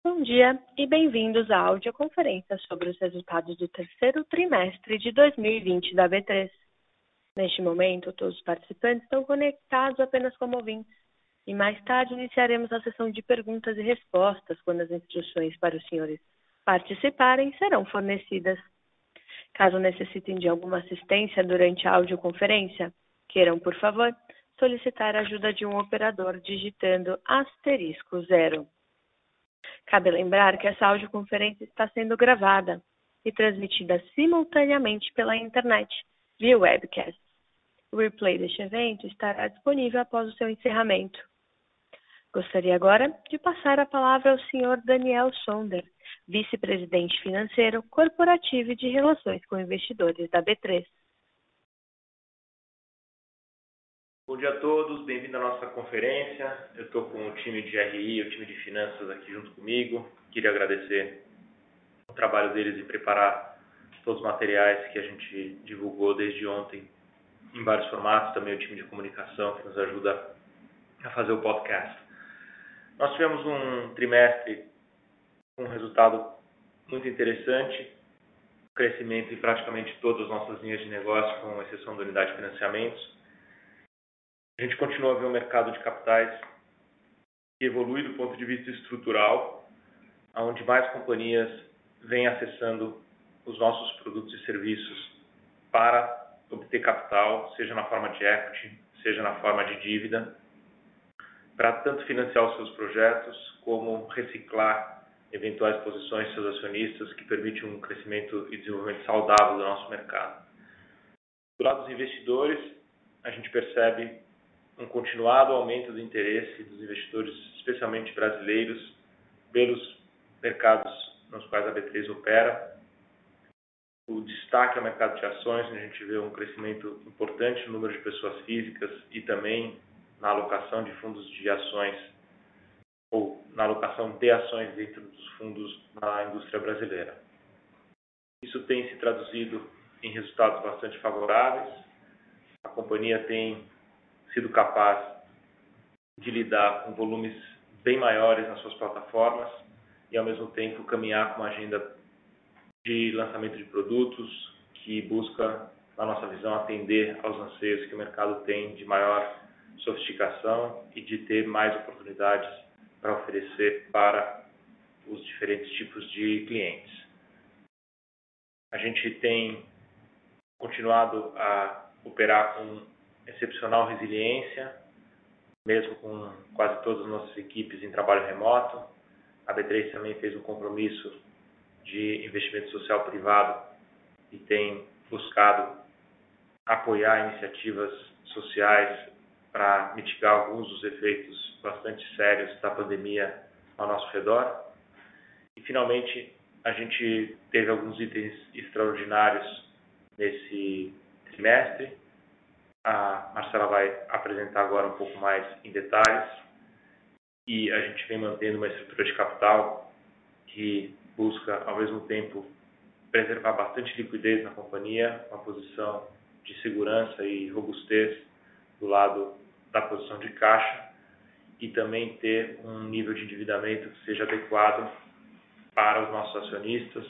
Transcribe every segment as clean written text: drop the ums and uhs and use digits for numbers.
Bom dia e bem-vindos à audioconferência sobre os resultados do terceiro trimestre de 2020 da B3. Neste momento, todos os participantes estão conectados apenas como ouvintes e mais tarde iniciaremos a sessão de perguntas e respostas quando as instruções para os senhores participarem serão fornecidas. Caso necessitem de alguma assistência durante a audioconferência, queiram, por favor, solicitar a ajuda de um operador digitando *0. Cabe lembrar que essa audioconferência está sendo gravada e transmitida simultaneamente pela internet, via webcast. O replay deste evento estará disponível após o seu encerramento. Gostaria agora de passar a palavra ao Sr. Daniel Sonder, vice-presidente financeiro, corporativo e de relações com investidores da B3. Bom dia a todos, bem-vindo à nossa conferência. Eu estou com o time de RI, o time de finanças aqui junto comigo. Queria agradecer o trabalho deles em preparar todos os materiais que a gente divulgou desde ontem em vários formatos, também o time de comunicação que nos ajuda a fazer o podcast. Nós tivemos um trimestre com um resultado muito interessante, crescimento em praticamente todas as nossas linhas de negócio, com exceção da unidade de financiamentos. A gente continua a ver um mercado de capitais que evolui do ponto de vista estrutural, onde mais companhias vêm acessando os nossos produtos e serviços para obter capital, seja na forma de equity, seja na forma de dívida, para tanto financiar os seus projetos, como reciclar eventuais posições de seus acionistas, que permite um crescimento e desenvolvimento saudável do nosso mercado. Do lado dos investidores, a gente percebe um continuado aumento do interesse dos investidores, especialmente brasileiros, pelos mercados nos quais a B3 opera. O destaque ao mercado de ações, onde a gente vê um crescimento importante no número de pessoas físicas e também na alocação de fundos de ações ou na alocação de ações dentro dos fundos na indústria brasileira. Isso tem se traduzido em resultados bastante favoráveis. A companhia tem sido capaz de lidar com volumes bem maiores nas suas plataformas e, ao mesmo tempo, caminhar com uma agenda de lançamento de produtos que busca, na nossa visão, atender aos anseios que o mercado tem de maior sofisticação e de ter mais oportunidades para oferecer para os diferentes tipos de clientes. A gente tem continuado a operar com excepcional resiliência, mesmo com quase todas as nossas equipes em trabalho remoto. A B3 também fez um compromisso de investimento social privado e tem buscado apoiar iniciativas sociais para mitigar alguns dos efeitos bastante sérios da pandemia ao nosso redor. E, finalmente, a gente teve alguns itens extraordinários nesse trimestre. A Marcela vai apresentar agora um pouco mais em detalhes. E a gente vem mantendo uma estrutura de capital que busca, ao mesmo tempo, preservar bastante liquidez na companhia, uma posição de segurança e robustez do lado da posição de caixa e também ter um nível de endividamento que seja adequado para os nossos acionistas,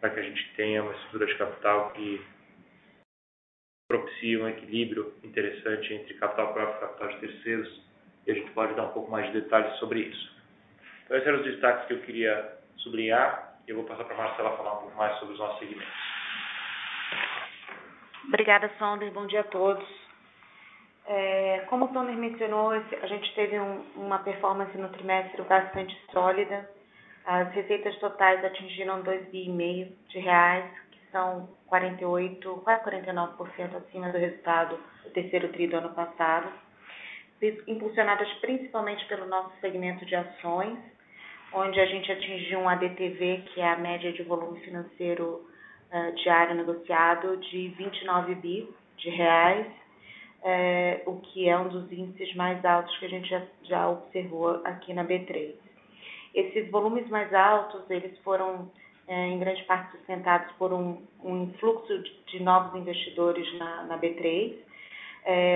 para que a gente tenha uma estrutura de capital que propicie um equilíbrio interessante entre capital próprio e capital de terceiros, e a gente pode dar um pouco mais de detalhes sobre isso. Então, esses eram os destaques que eu queria sublinhar, e eu vou passar para a Marcela falar um pouco mais sobre os nossos segmentos. Obrigada, Sonder. Bom dia a todos. Como o Sonder mencionou, a gente teve uma performance no trimestre bastante sólida. As receitas totais atingiram 2,5 bilhões de reais, que são 48%, quase 49% acima do resultado do terceiro tri do ano passado, impulsionadas principalmente pelo nosso segmento de ações, onde a gente atingiu um ADTV, que é a média de volume financeiro diário negociado, de 29 bi de reais, o que é um dos índices mais altos que a gente já observou aqui na B3. Esses volumes mais altos, eles foram em grande parte sustentados por um influxo de novos investidores na B3.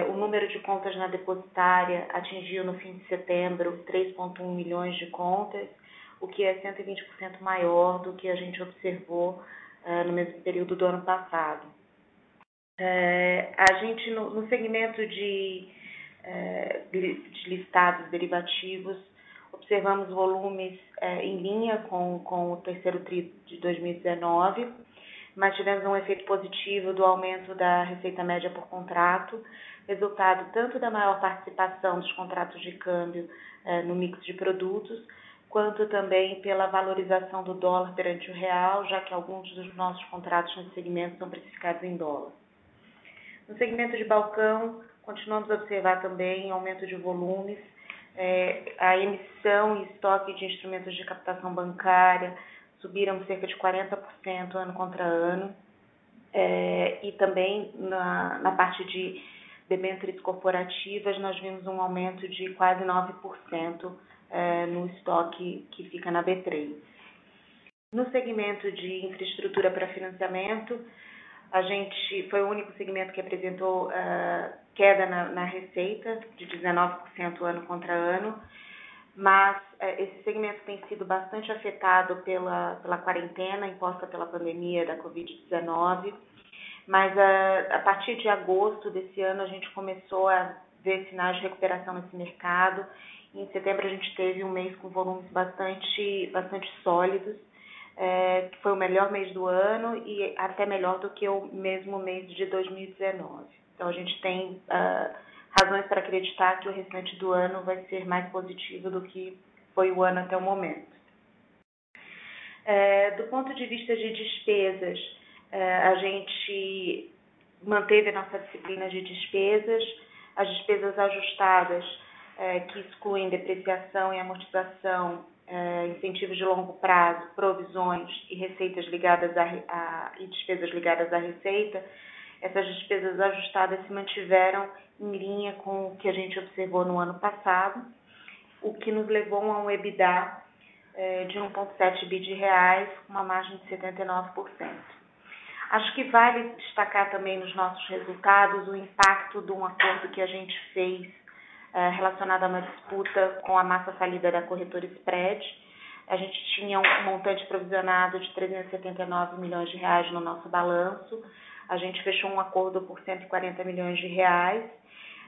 O número de contas na depositária atingiu no fim de setembro 3,1 milhões de contas, o que é 120% maior do que a gente observou no mesmo período do ano passado. A gente, no segmento de listados derivativos, observamos volumes em linha com o terceiro tri de 2019, mas tivemos um efeito positivo do aumento da receita média por contrato, resultado tanto da maior participação dos contratos de câmbio no mix de produtos, quanto também pela valorização do dólar perante o real, já que alguns dos nossos contratos nesse segmento são precificados em dólar. No segmento de balcão, continuamos a observar também aumento de volumes, a emissão e estoque de instrumentos de captação bancária subiram cerca de 40% ano contra ano, e também na parte de debêntures corporativas nós vimos um aumento de quase 9% no estoque que fica na B3. No segmento de infraestrutura para financiamento, a gente foi o único segmento que apresentou queda na receita de 19% ano contra ano, mas esse segmento tem sido bastante afetado pela quarentena imposta pela pandemia da Covid-19, mas a partir de agosto desse ano a gente começou a ver sinais de recuperação nesse mercado. Em setembro a gente teve um mês com volumes bastante sólidos, que foi o melhor mês do ano e até melhor do que o mesmo mês de 2019. Então a gente tem razões para acreditar que o restante do ano vai ser mais positivo do que foi o ano até o momento. Do ponto de vista de despesas, a gente manteve a nossa disciplina de despesas, as despesas ajustadas, que excluem depreciação e amortização, incentivos de longo prazo, provisões e receitas ligadas e despesas ligadas à receita. Essas despesas ajustadas se mantiveram em linha com o que a gente observou no ano passado, o que nos levou a um EBITDA de 1,7 bi de reais, com uma margem de 79%. Acho que vale destacar também nos nossos resultados o impacto de um acordo que a gente fez relacionado a uma disputa com a massa falida da corretora Spread. A gente tinha um montante provisionado de 379 milhões de reais no nosso balanço. A gente fechou um acordo por 140 milhões de reais.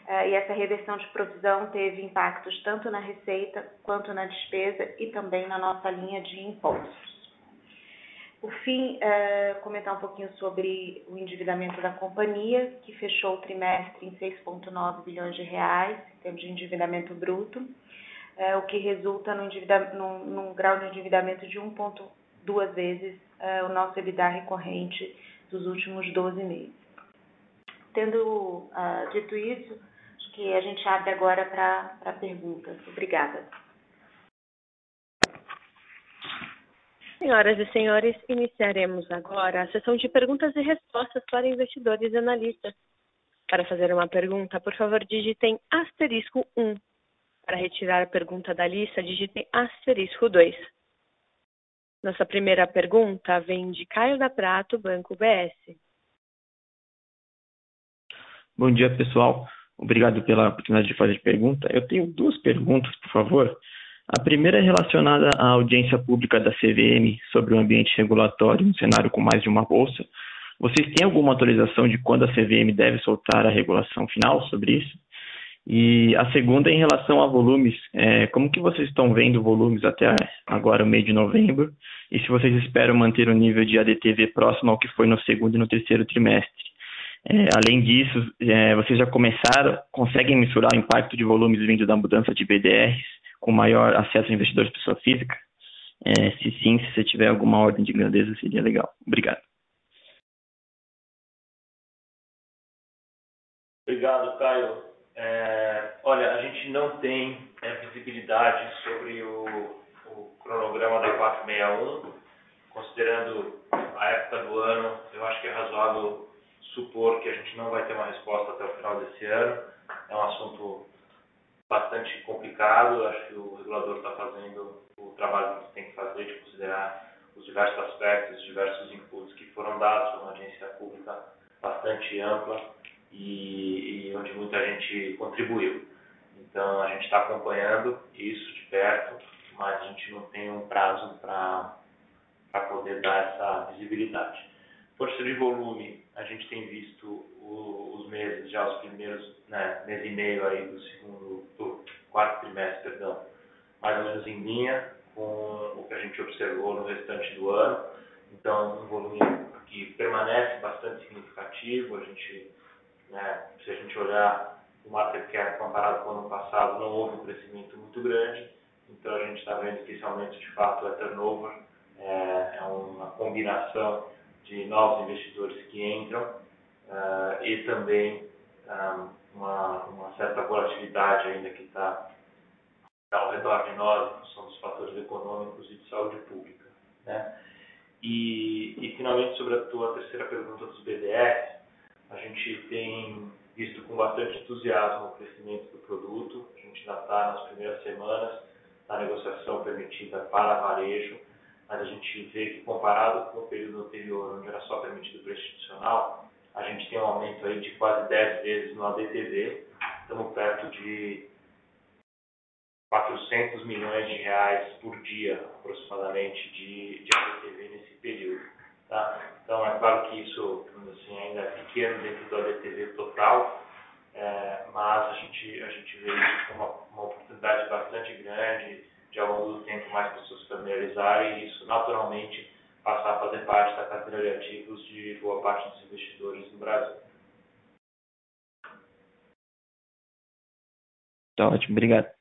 E essa reversão de provisão teve impactos tanto na receita quanto na despesa e também na nossa linha de impostos. Por fim, comentar um pouquinho sobre o endividamento da companhia, que fechou o trimestre em 6,9 bilhões de reais, em termos de endividamento bruto, o que resulta num grau de endividamento de 1,2 vezes o nosso EBITDA recorrente dos últimos 12 meses. Tendo dito isso, acho que a gente abre agora para perguntas. Obrigada. Senhoras e senhores, iniciaremos agora a sessão de perguntas e respostas para investidores e analistas. Para fazer uma pergunta, por favor, digitem *1. Para retirar a pergunta da lista, digitem *2. Nossa primeira pergunta vem de Caio da Prato, Banco BS. Bom dia, pessoal. Obrigado pela oportunidade de fazer pergunta. Eu tenho duas perguntas, por favor. A primeira é relacionada à audiência pública da CVM sobre o ambiente regulatório no cenário com mais de uma bolsa. Vocês têm alguma atualização de quando a CVM deve soltar a regulação final sobre isso? E a segunda é em relação a volumes. Como que vocês estão vendo volumes até agora, o mês de novembro? E se vocês esperam manter o nível de ADTV próximo ao que foi no segundo e no terceiro trimestre? Além disso, vocês já conseguem mensurar o impacto de volumes vindo da mudança de BDRs com maior acesso a investidores pessoa física? Se sim, se você tiver alguma ordem de grandeza, seria legal. Obrigado. Obrigado, Caio. Olha, a gente não tem visibilidade sobre o cronograma da 461. Considerando a época do ano, eu acho que é razoável supor que a gente não vai ter uma resposta até o final desse ano. É um assunto bastante complicado. Acho que o regulador está fazendo o trabalho que tem que fazer, de considerar os diversos aspectos, os diversos inputs que foram dados por uma audiência pública bastante ampla e onde muita gente contribuiu. Então, a gente está acompanhando isso de perto, mas a gente não tem um prazo para poder dar essa visibilidade. Força de volume, a gente tem visto os meses, já os primeiros, né, mês e meio aí do quarto trimestre, perdão, mais ou menos em linha com o que a gente observou no restante do ano. Então, um volume que permanece bastante significativo. A gente, né, se a gente olhar o market cap comparado com o ano passado, não houve um crescimento muito grande. Então, a gente está vendo que esse aumento, de fato, é turnover, é uma combinação de novos investidores que entram e também uma certa volatilidade ainda que está ao redor de nós, em função dos fatores econômicos e de saúde pública, né? E finalmente, sobre a tua terceira pergunta dos BDRs, a gente tem visto com bastante entusiasmo o crescimento do produto. A gente ainda está nas primeiras semanas da negociação permitida para varejo, mas a gente vê que, comparado com o período anterior, onde era só permitido para institucional, a gente tem um aumento aí de quase 10 vezes no ADTV. Estamos perto de 400 milhões de reais por dia, aproximadamente, de ADTV nesse período. Tá? Então, é claro que isso assim, ainda é pequeno dentro do ADTV total, mas a gente vê isso como uma oportunidade bastante grande de, ao longo do tempo, mais pessoas se familiarizarem e isso, naturalmente, passar a fazer parte da carteira de ativos de boa parte dos investidores no Brasil. Tá ótimo, obrigado.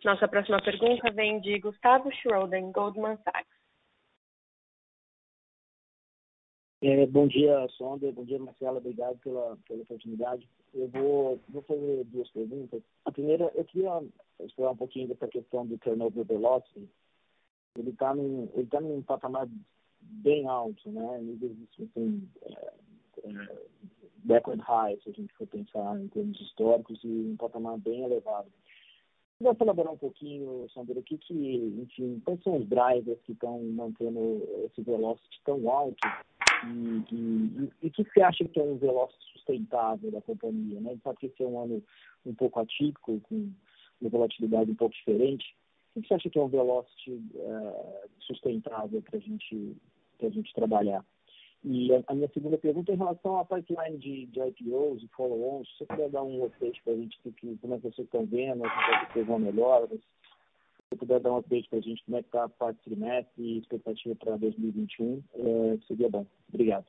Nossa próxima pergunta vem de Gustavo Schroden, Goldman Sachs. Bom dia, Sonder. Bom dia, Marcela. Obrigado pela oportunidade. Eu vou fazer duas perguntas. A primeira, eu queria explorar um pouquinho dessa questão do turnover velocity. Ele está num patamar bem alto, né? Níveis assim, record high, se a gente for pensar em termos históricos, e um patamar bem elevado. Vou elaborar um pouquinho, Sandra, enfim, quais são os drivers que estão mantendo esse velocity tão alto e o que você acha que é um velocity sustentável da companhia, né? Sabe que esse é um ano um pouco atípico, com uma volatilidade um pouco diferente. O que você acha que é um velocity sustentável para a gente trabalhar? E a minha segunda pergunta é em relação à pipeline de IPOs e follow-ons. Se você puder dar um update para a gente, como é que vocês estão vendo, se vocês vão melhor, se você puder dar um update para a gente, como é que está a quarto trimestre e expectativa para 2021, seria bom. Obrigado.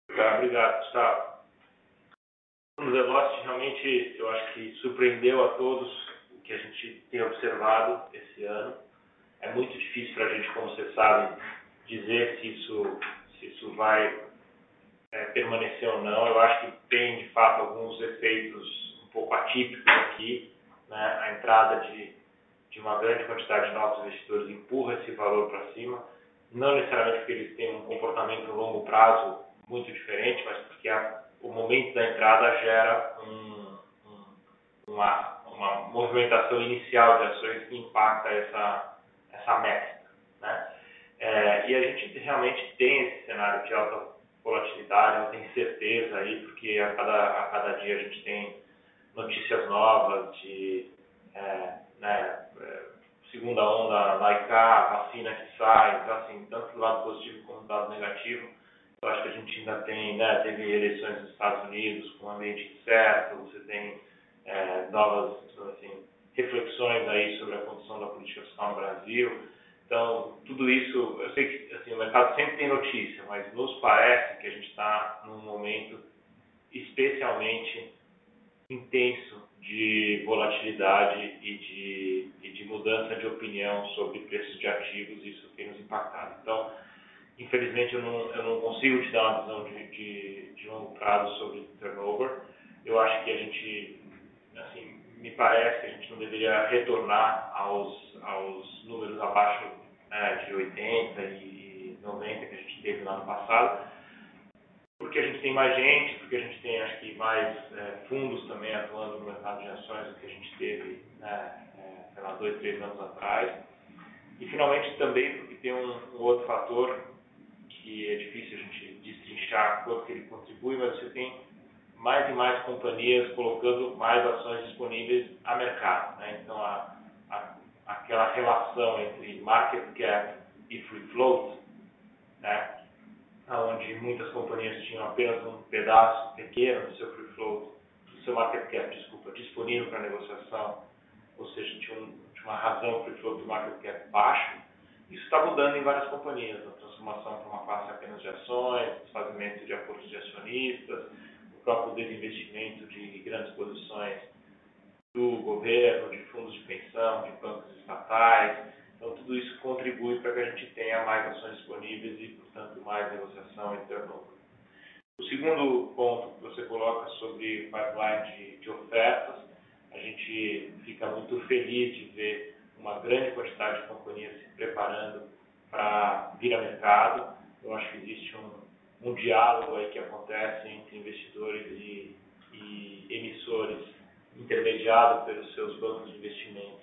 Obrigado, Gustavo. O Velocity realmente, eu acho que surpreendeu a todos o que a gente tem observado esse ano. É muito difícil para a gente, como você sabe, dizer se isso vai permanecer ou não. Eu acho que tem, de fato, alguns efeitos um pouco atípicos aqui, né? A entrada de uma grande quantidade de novos investidores empurra esse valor para cima, não necessariamente porque eles têm um comportamento a longo prazo muito diferente, mas porque o momento da entrada gera uma movimentação inicial de ações que impacta essa métrica, né? E a gente realmente tem esse cenário de alta volatilidade, não tem certeza aí, porque a cada dia a gente tem notícias novas de segunda onda na ICA, vacina que sai, então, assim, tanto do lado positivo como do lado negativo. Eu acho que a gente ainda tem, teve eleições nos Estados Unidos com um ambiente incerto, você tem novas assim, reflexões aí sobre a condição da política fiscal no Brasil. Então, tudo isso, eu sei que assim, o mercado sempre tem notícia, mas nos parece que a gente está num momento especialmente intenso de volatilidade e de mudança de opinião sobre preços de ativos, e isso tem nos impactado. Então, infelizmente, eu não consigo te dar uma visão de longo prazo sobre turnover. Eu acho que a gente, assim, me parece que a gente não deveria retornar aos números abaixo de 80 e 90 que a gente teve no ano passado, porque a gente tem mais gente, porque a gente tem, acho que, mais fundos também atuando no mercado de ações do que a gente teve, sei lá, 2, 3 anos atrás. E, finalmente, também porque tem um outro fator que é difícil a gente destrinchar quanto que ele contribui, mas você tem mais e mais companhias colocando mais ações disponíveis a mercado, né? Então, aquela relação entre market cap e free float, né? Onde muitas companhias tinham apenas um pedaço pequeno do seu free float, do seu market cap, disponível para negociação, ou seja, tinha uma razão free float do market cap baixo. Isso está mudando em várias companhias, a transformação para uma classe apenas de ações, desfazimento de acordos de acionistas, o próprio desinvestimento de grandes posições do governo, de fundos de pensão, de bancos estatais. Então, tudo isso contribui para que a gente tenha mais ações disponíveis e, portanto, mais negociação e turnover. O segundo ponto que você coloca sobre pipeline de ofertas, a gente fica muito feliz de ver uma grande quantidade de companhias se preparando para vir a mercado. Eu acho que existe um diálogo aí que acontece entre investidores e emissores, intermediado pelos seus bancos de investimento,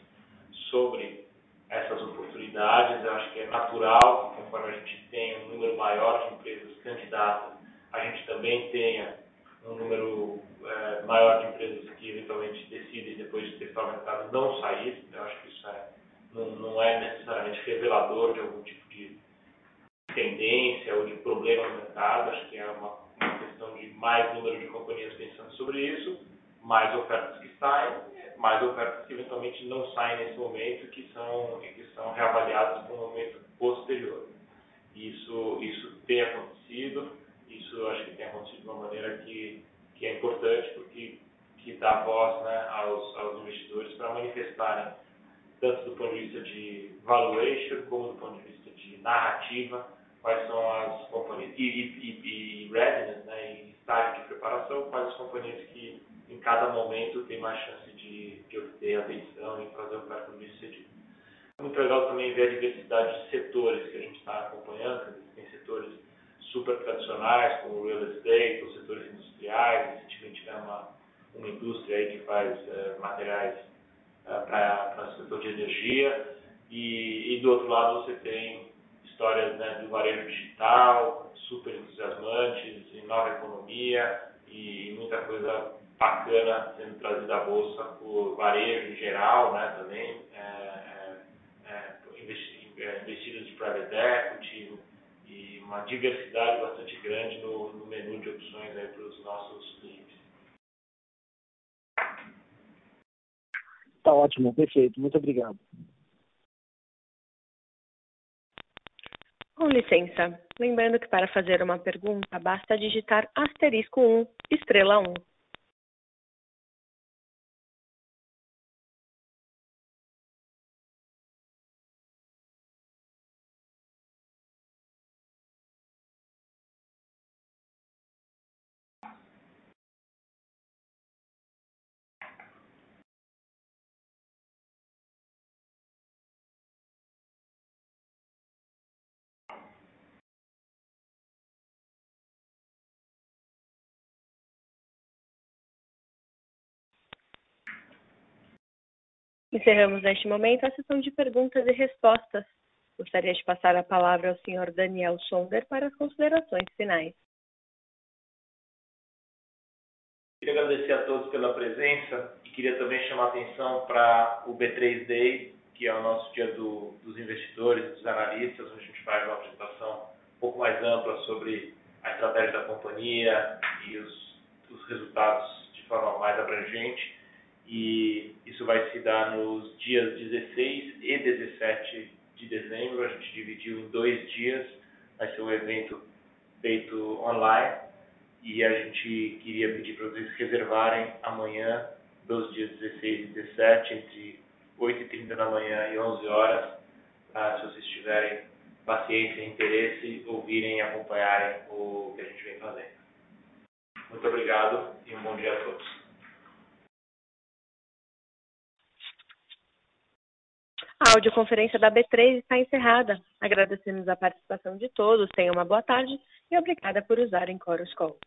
sobre essas oportunidades. Eu acho que é natural que, conforme a gente tem um número maior de empresas candidatas, a gente também tenha um número maior de empresas que eventualmente decidem, depois de testar o mercado, não sair. Eu acho que isso não é necessariamente revelador de algum tipo de tendência ou de problema no mercado. Acho que é uma questão de mais número de companhias pensando sobre isso, mais ofertas que saem, mais ofertas que eventualmente não saem nesse momento, que são reavaliadas para um momento posterior. Isso tem acontecido, isso acho que tem acontecido de uma maneira que é importante, porque que dá voz, né, aos investidores para manifestarem, tanto do ponto de vista de valuation, como do ponto de vista de narrativa, quais são as companhias, e readiness, né, e estágio de preparação, quais as companhias que em cada momento tem mais chance de obter atenção e fazer o oferta bem sucedido. É muito legal também ver a diversidade de setores que a gente está acompanhando. Tem setores super tradicionais, como o real estate, ou setores industriais. Recentemente tivemos uma indústria aí que faz materiais para o setor de energia. E do outro lado você tem histórias, né, do varejo digital, super entusiasmantes, em nova economia e muita coisa bacana sendo trazida à bolsa por varejo em geral, né, também, investidas de private equity e uma diversidade bastante grande no menu de opções aí para os nossos clientes. Tá ótimo, perfeito. Muito obrigado. Com licença, lembrando que para fazer uma pergunta, basta digitar *1, estrela 1. Encerramos neste momento a sessão de perguntas e respostas. Gostaria de passar a palavra ao Sr. Daniel Sonder para as considerações finais. Queria agradecer a todos pela presença e queria também chamar a atenção para o B3 Day, que é o nosso dia dos investidores, dos analistas, onde a gente faz uma apresentação um pouco mais ampla sobre a estratégia da companhia e os resultados de forma mais abrangente. E isso vai se dar nos dias 16 e 17 de dezembro. A gente dividiu em 2 dias, vai ser um evento feito online e a gente queria pedir para vocês reservarem amanhã, dos dias 16 e 17, entre 8h30 da manhã e 11 horas, se vocês tiverem paciência e interesse, ouvirem e acompanharem o que a gente vem fazendo. Muito obrigado e um bom dia a todos. A audioconferência da B3 está encerrada. Agradecemos a participação de todos, tenham uma boa tarde e obrigada por usarem Chorus Call.